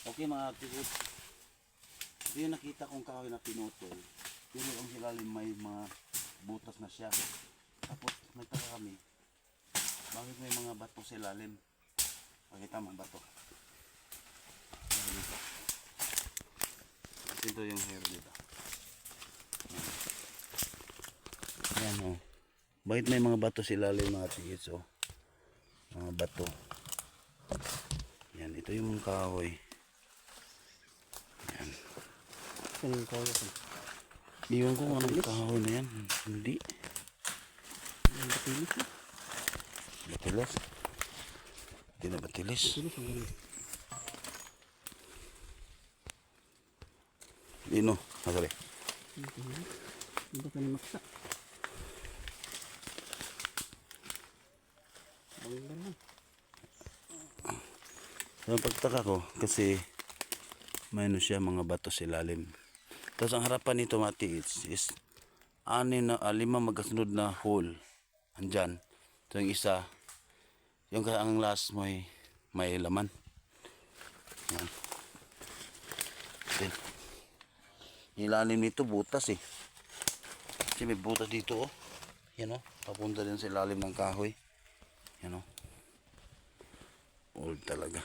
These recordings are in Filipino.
Okay mga aktivist, ito yung nakita kong kahoy na pinutol. Pero ang silalim may mga butas na siya. Tapos nagtaka kami, bakit may mga bato sa ilalim? Pakita mo ang bato. Ito yung hair dito. Ayan o. Bakit may mga bato sa ilalim mga aktivist o? Mga bato. Yan, ito yung kahoy. Yan. Kanang kahoy ko. Iwan ko kung anong kahoy na yan. Hindi. Ang batilis na. Batilis. Hindi na batilis. Batilis ang galing. Dino. Masali. Hindi ka ni maksa. Bangga lang. Ang pagtaka ko kasi may ano siya mga bato sa ilalim. Tapos ang harapan nito mati is 5 magkasunod na hole. Andyan. Ito yung isa. Yung ang last may laman. Yan. Okay. Ilalim nito butas eh. Kasi may butas dito oh. Yan oh. Papunta din sa ilalim ng kahoy. Yan oh. Old talaga.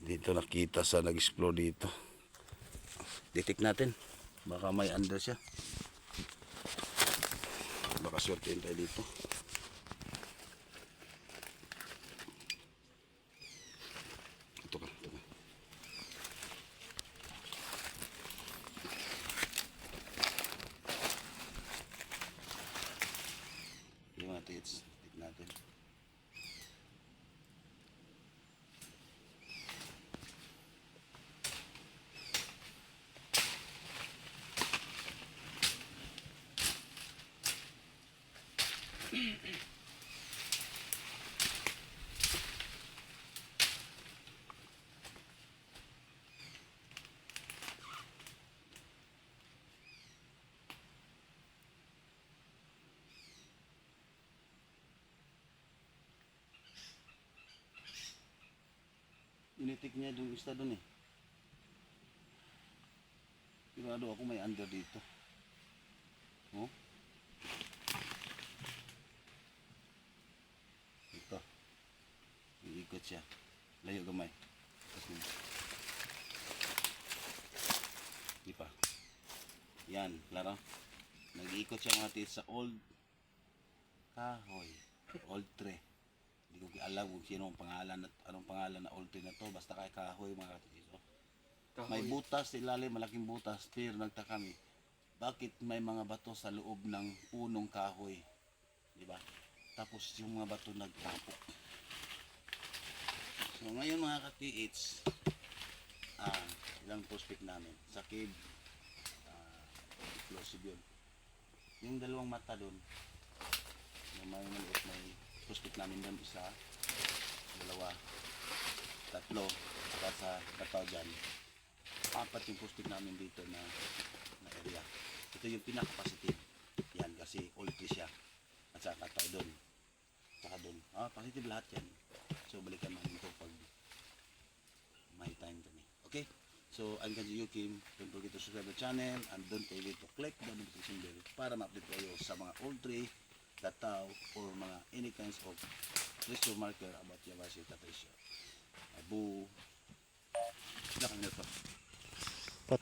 Dito nakita sa nag-explore dito. Detect natin. Baka may under siya. Baka swertein tayo dito. Ito ka. Yung natin, detect natin. Initik niya yung isa doon eh. Sigurado ako may under dito. Oh. Ito. Iikot siya. Layo gamay. Di pa. Yan, klaro. Nag-iikot siya mga sa old kahoy. Old tree. Hindi ko alam kung sino ang pangalan at anong pangalan na old tree na to. Basta kay kahoy mga katiso. May butas sa ilalim, malaking butas. Pero nagtaka kami, bakit may mga bato sa loob ng punong kahoy? Diba? Tapos yung mga bato nagtapok. So ngayon mga ka-TH, ilang prospect namin. Sa cave, explosive yun. Yung dalawang mata doon, may maliit, may prospect namin doon. Isa, dalawa, tatlo, at sa kataw dyan. 4 yung prospect namin dito na area. Ito yung pinaka-positive. Yan kasi old tree siya. At saka kataw doon. Saka doon. Positive lahat yan. So balikan namin ito pag may time kami. Okay? So I'm Kanji Yukim. Don't forget to subscribe the channel and don't forget to click the notification bell para ma-update kayo sa mga old tree, kataw, or mga any kinds of treasure marker about Yabashita treasure. Abu. Sila kami na ito. Pat.